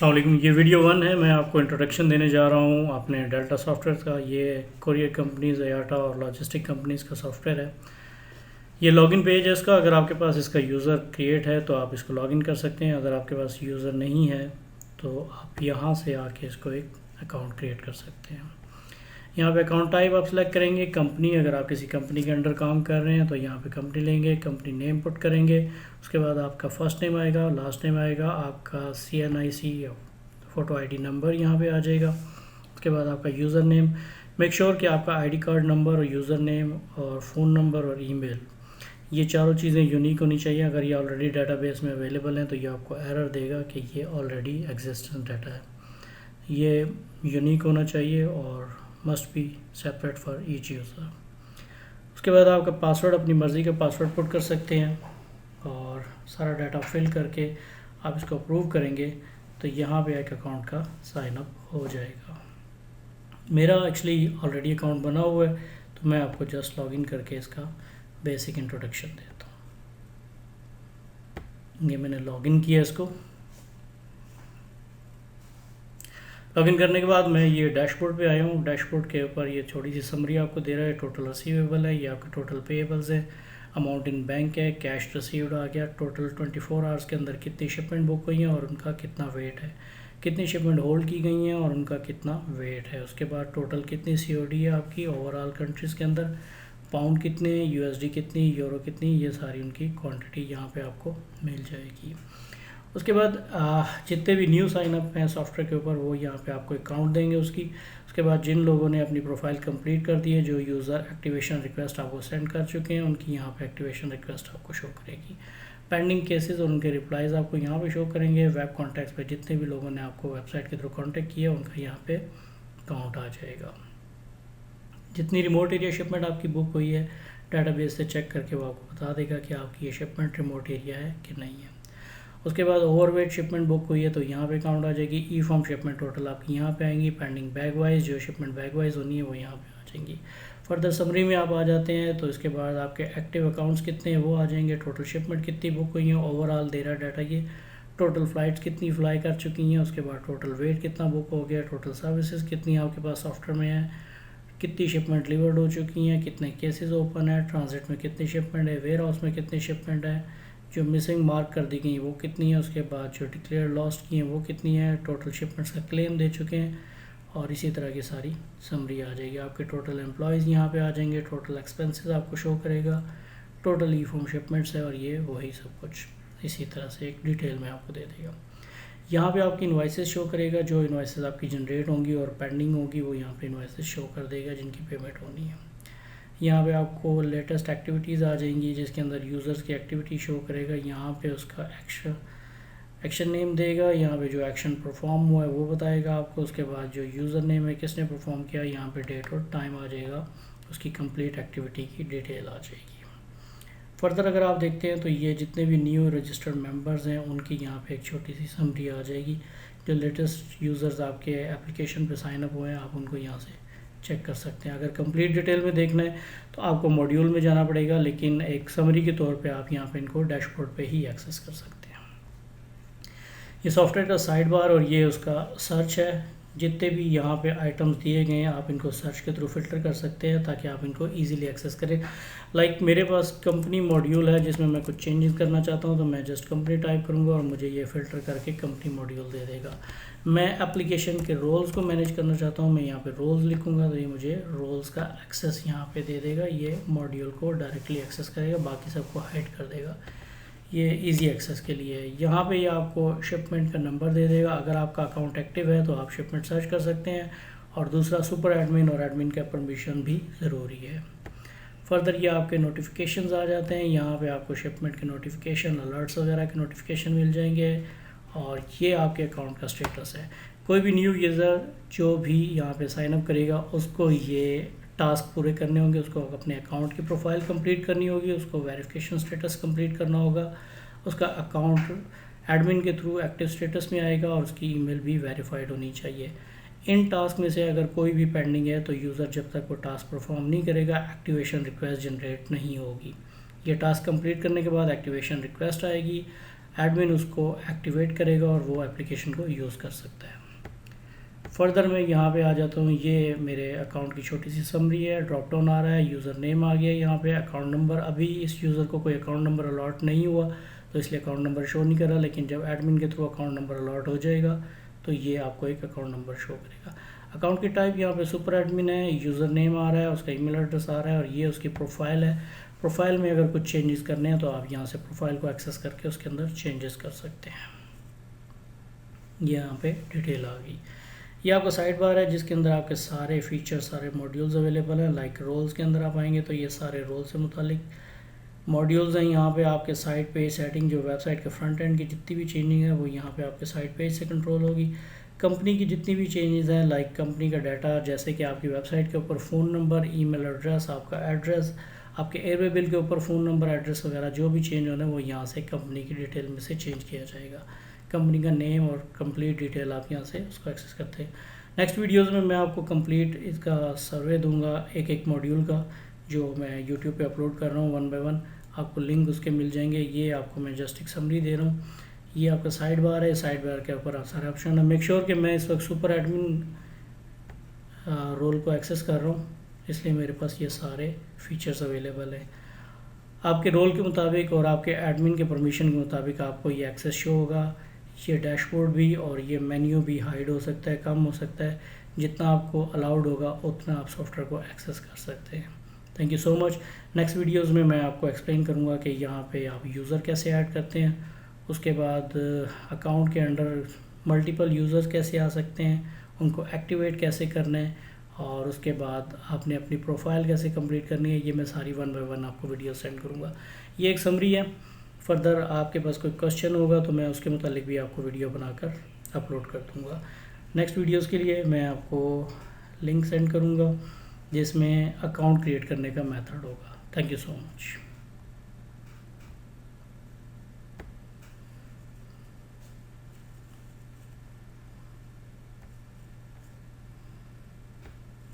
अस्सलाम। ये वीडियो 1 है। मैं आपको इंट्रोडक्शन देने जा रहा हूँ अपने डेल्टा सॉफ्टवेयर का। ये कोरियर कंपनीज़, आयाटा और लॉजिस्टिक कंपनीज़ का सॉफ्टवेयर है। ये लॉगिन पेज है इसका। अगर आपके पास इसका यूज़र क्रिएट है तो आप इसको लॉगिन कर सकते हैं। अगर आपके पास यूज़र नहीं है तो आप यहाँ से आके इसको एक अकाउंट क्रिएट कर सकते हैं। यहाँ पे अकाउंट टाइप आप सेलेक्ट करेंगे। कंपनी, अगर आप किसी कंपनी के अंडर काम कर रहे हैं तो यहाँ पे कंपनी लेंगे, कंपनी नेम पुट करेंगे। उसके बाद आपका फर्स्ट नेम आएगा, लास्ट नेम आएगा, आपका CNIC या फ़ोटो ID नंबर यहाँ पे आ जाएगा। उसके बाद आपका यूज़र नेम। मेक श्योर कि आपका ID कार्ड नंबर और यूज़र नेम और फ़ोन नंबर और ईमेल, ये चारों चीज़ें यूनिक होनी चाहिए। अगर ये ऑलरेडी डाटाबेस में अवेलेबल हैं तो ये आपको एरर देगा कि ये ऑलरेडी एग्जिस्टेंट डाटा है। ये यूनिक होना चाहिए और must be separate for each user. उसके बाद आपका पासवर्ड, अपनी मर्ज़ी का पासवर्ड पुट कर सकते हैं और सारा डाटा फिल करके आप इसको अप्रूव करेंगे तो यहाँ पे एक अकाउंट का साइन अप हो जाएगा। मेरा एक्चुअली ऑलरेडी अकाउंट बना हुआ है तो मैं आपको जस्ट लॉगिन करके इसका बेसिक इंट्रोडक्शन देता हूँ। ये मैंने लॉगिन किया इसको। लॉगिन करने के बाद मैं ये डैशबोर्ड पे आया हूँ। डैशबोर्ड के ऊपर ये छोटी सी समरी आपको दे रहा है। टोटल रिसीवेबल है, ये आपके टोटल पेएबल्स है, अमाउंट इन बैंक है, कैश रिसीव्ड आ गया, टोटल 24 आवर्स के अंदर कितनी शिपमेंट बुक हुई हैं और उनका कितना वेट है, कितनी शिपमेंट होल्ड की गई हैं और उनका कितना वेट है। उसके बाद टोटल कितनी COD है आपकी ओवरऑल कंट्रीज़ के अंदर, पाउंड कितने, USD कितनी, यूरो कितनी, ये सारी उनकी क्वांटिटी यहाँ पे आपको मिल जाएगी। उसके बाद जितने भी न्यू साइन अप हैं सॉफ्टवेयर के ऊपर वो यहाँ पे आपको अकाउंट देंगे उसकी। उसके बाद जिन लोगों ने अपनी प्रोफाइल कंप्लीट कर दी है, जो यूज़र एक्टिवेशन रिक्वेस्ट आपको सेंड कर चुके हैं, उनकी यहाँ पे एक्टिवेशन रिक्वेस्ट आपको शो करेगी। पेंडिंग केसेस और उनके रिप्लाइज़ आपको यहाँ पे शो करेंगे। वेब कॉन्टैक्ट्स पे जितने भी लोगों ने आपको वेबसाइट के थ्रू कॉन्टैक्ट किया उनका यहाँ पे काउंट आ जाएगा। जितनी रिमोट एरिया शिपमेंट आपकी बुक हुई है डाटाबेस से चेक करके वो आपको बता देगा कि आपकी ये शिपमेंट रिमोट एरिया है कि नहीं है। उसके बाद ओवरवेट शिपमेंट बुक हुई है तो यहाँ पे काउंट आ जाएगी। ई फॉर्म शिपमेंट टोटल आपकी यहाँ पे आएंगी। पेंडिंग बैग वाइज जो शिपमेंट बैग वाइज होनी है वो यहाँ पे आ जाएंगी। फर्दर समरी में आप आ जाते हैं तो इसके बाद आपके एक्टिव अकाउंट्स कितने हैं वो आ जाएंगे। टोटल शिपमेंट कितनी बुक हुई है, ओवरऑल दे रहा डाटा ये। टोटल फ़्लाइट्स कितनी फ्लाई कर चुकी हैं, उसके बाद टोटल वेट कितना बुक हो गया, टोटल सर्विसेज कितनी आपके पास सॉफ्टवेयर में है, कितनी शिपमेंट डिलीवर्ड हो चुकी हैं, कितने केसेस ओपन है, ट्रांजिट में कितनी शिपमेंट है, वेयर हाउस में कितनी शिपमेंट है, जो मिसिंग मार्क कर दी गई वो कितनी है, उसके बाद जो डिक्लेयर लॉस्ट की हैं वो कितनी है, टोटल शिपमेंट्स का क्लेम दे चुके हैं और इसी तरह की सारी समरी आ जाएगी। आपके टोटल एम्प्लॉयज़ यहाँ पे आ जाएंगे, टोटल एक्सपेंसेस आपको शो करेगा, टोटल ई फॉर्म शिपमेंट्स है और ये वही सब कुछ इसी तरह से एक डिटेल में आपको दे देगा। यहाँ पे आपकी इन्वाइसेस शो करेगा, जो इन्वाइसेस आपकी जनरेट होंगी और पेंडिंग होगी वो यहाँ पे इन्वाइसेस शो कर देगा जिनकी पेमेंट होनी है। यहाँ पे आपको लेटेस्ट एक्टिविटीज़ आ जाएंगी जिसके अंदर यूज़र्स की एक्टिविटी शो करेगा। यहाँ पे उसका एक्शन नेम देगा, यहाँ पे जो एक्शन परफॉर्म हुआ है वो बताएगा आपको। उसके बाद जो यूज़र नेम है, किसने परफॉर्म किया, यहाँ पे डेट और टाइम आ जाएगा, उसकी कंप्लीट एक्टिविटी की डिटेल आ जाएगी। फर्दर अगर आप देखते हैं तो ये जितने भी न्यू रजिस्टर्ड मेंबर्स हैं उनकी यहाँ पे एक छोटी सी समरी आ जाएगी। जो लेटेस्ट यूज़र्स आपके एप्लीकेशन पे साइन अप हुए हैं आप उनको यहाँ से चेक कर सकते हैं। अगर कंप्लीट डिटेल में देखना है तो आपको मॉड्यूल में जाना पड़ेगा, लेकिन एक समरी के तौर पे आप यहाँ पे इनको डैशबोर्ड पे ही एक्सेस कर सकते हैं। ये सॉफ्टवेयर का साइड बार और ये उसका सर्च है। जितने भी यहाँ पे आइटम्स दिए गए हैं आप इनको सर्च के थ्रू फिल्टर कर सकते हैं ताकि आप इनको इजीली एक्सेस करें। लाइक मेरे पास कंपनी मॉड्यूल है जिसमें मैं कुछ चेंजेस करना चाहता हूँ तो मैं जस्ट कंपनी टाइप करूँगा और मुझे ये फ़िल्टर करके कंपनी मॉड्यूल दे देगा। मैं एप्लीकेशन के रोल्स को मैनेज करना चाहता हूँ, मैं यहाँ पे रोल्स लिखूँगा तो ये मुझे रोल्स का एक्सेस यहाँ पे दे देगा। ये मॉड्यूल को डायरेक्टली एक्सेस करेगा, बाकी सबको हाइड कर देगा। ये इजी एक्सेस के लिए है। यहाँ पे ये आपको शिपमेंट का नंबर दे देगा। अगर आपका अकाउंट एक्टिव है तो आप शिपमेंट सर्च कर सकते हैं और दूसरा सुपर एडमिन और एडमिन का परमिशन भी ज़रूरी है। फर्दर ये आपके नोटिफिकेशंस आ जाते हैं। यहाँ पे आपको शिपमेंट के नोटिफिकेशन, अलर्ट्स वगैरह के नोटिफिकेशन मिल जाएंगे और ये आपके अकाउंट का स्टेटस है। कोई भी न्यू यूज़र जो भी यहाँ पे साइन अप करेगा उसको ये टास्क पूरे करने होंगे। उसको अपने अकाउंट की प्रोफाइल कंप्लीट करनी होगी, उसको वेरिफिकेशन स्टेटस कंप्लीट करना होगा, उसका अकाउंट एडमिन के थ्रू एक्टिव स्टेटस में आएगा और उसकी ईमेल भी वेरीफाइड होनी चाहिए। इन टास्क में से अगर कोई भी पेंडिंग है तो यूज़र जब तक वो टास्क परफॉर्म नहीं करेगा एक्टिवेशन रिक्वेस्ट जनरेट नहीं होगी। ये टास्क कंप्लीट करने के बाद एक्टिवेशन रिक्वेस्ट आएगी। एडमिन उसको एक्टिवेट करेगा और वो एप्लीकेशन को यूज़ कर सकता है। फर्दर मैं यहाँ पे आ जाता हूँ। ये मेरे अकाउंट की छोटी सी समरी है। ड्रॉप डाउन आ रहा है, यूज़र नेम आ गया यहाँ पे। अकाउंट नंबर, अभी इस यूज़र को कोई अकाउंट नंबर अलॉट नहीं हुआ तो इसलिए अकाउंट नंबर शो नहीं कर रहा, लेकिन जब एडमिन के थ्रू अकाउंट नंबर अलॉट हो जाएगा तो ये आपको एक अकाउंट नंबर शो करेगा। अकाउंट की टाइप यहाँ पे सुपर एडमिन है, यूज़र नेम आ रहा है, उसका ईमेल एड्रेस आ रहा है और ये उसकी प्रोफाइल है। प्रोफाइल में अगर कुछ चेंजेस करने हैं तो आप यहाँ से प्रोफाइल को एक्सेस करके उसके अंदर चेंजेस कर सकते हैं। ये यहाँ पे डिटेल आ गई। ये आपका साइड बार है जिसके अंदर आपके सारे फीचर्स, सारे मॉड्यूल्स अवेलेबल हैं। लाइक रोल्स के अंदर आप आएंगे तो ये सारे रोल से मुतालिक मॉड्यूल्स हैं। यहाँ पे आपके साइट पे सेटिंग, जो वेबसाइट के फ्रंट एंड की जितनी भी चेंजिंग है वो यहाँ पे आपके साइट पेज से कंट्रोल होगी। कंपनी की जितनी भी चेंजेस हैं, लाइक कंपनी का डाटा, जैसे कि आपकी वेबसाइट के ऊपर फ़ोन नंबर, ईमेल एड्रेस, आपका एड्रेस, आपके एयरवे बिल के ऊपर फ़ोन नंबर, एड्रेस वगैरह जो भी चेंज होना है वो यहाँ से कंपनी की डिटेल में से चेंज किया जाएगा। कंपनी का नेम और कंप्लीट डिटेल आप यहाँ से उसको एक्सेस करते हैं। नेक्स्ट वीडियोज़ में मैं आपको कंप्लीट इसका सर्वे दूंगा एक एक मॉड्यूल का, जो मैं यूट्यूब पे अपलोड कर रहा हूँ 1 बाय 1। आपको लिंक उसके मिल जाएंगे। ये आपको मैं जस्ट एक समरी दे रहा हूँ। ये आपका साइड बार है, साइड बार के ऊपर आप सारे ऑप्शन है। मेक श्योर कि मैं इस वक्त सुपर एडमिन रोल को एक्सेस कर रहा हूँ, इसलिए मेरे पास ये सारे फीचर्स अवेलेबल हैं। आपके रोल के मुताबिक और आपके एडमिन के परमिशन के मुताबिक आपको ये एक्सेस शो होगा। ये डैशबोर्ड भी और ये मेन्यू भी हाइड हो सकता है, कम हो सकता है। जितना आपको अलाउड होगा उतना आप सॉफ्टवेयर को एक्सेस कर सकते हैं। Thank you so much. Next videos में मैं आपको एक्सप्लेन करूँगा कि यहाँ पे आप यूज़र कैसे ऐड करते हैं, उसके बाद अकाउंट के अंडर मल्टीपल यूज़र्स कैसे आ सकते हैं, उनको एक्टिवेट कैसे करना है, और उसके बाद आपने अपनी प्रोफाइल कैसे कंप्लीट करनी है। ये मैं सारी 1 बाय 1 आपको वीडियो सेंड करूँगा। ये एक समरी है। फर्दर आपके पास कोई क्वेश्चन होगा तो मैं उसके मुतालिक भी आपको वीडियो बनाकर अपलोड कर दूँगा। नेक्स्ट वीडियोज़ के लिए मैं आपको लिंक सेंड करूँगा जिसमें अकाउंट क्रिएट करने का मेथड होगा। Thank you so much.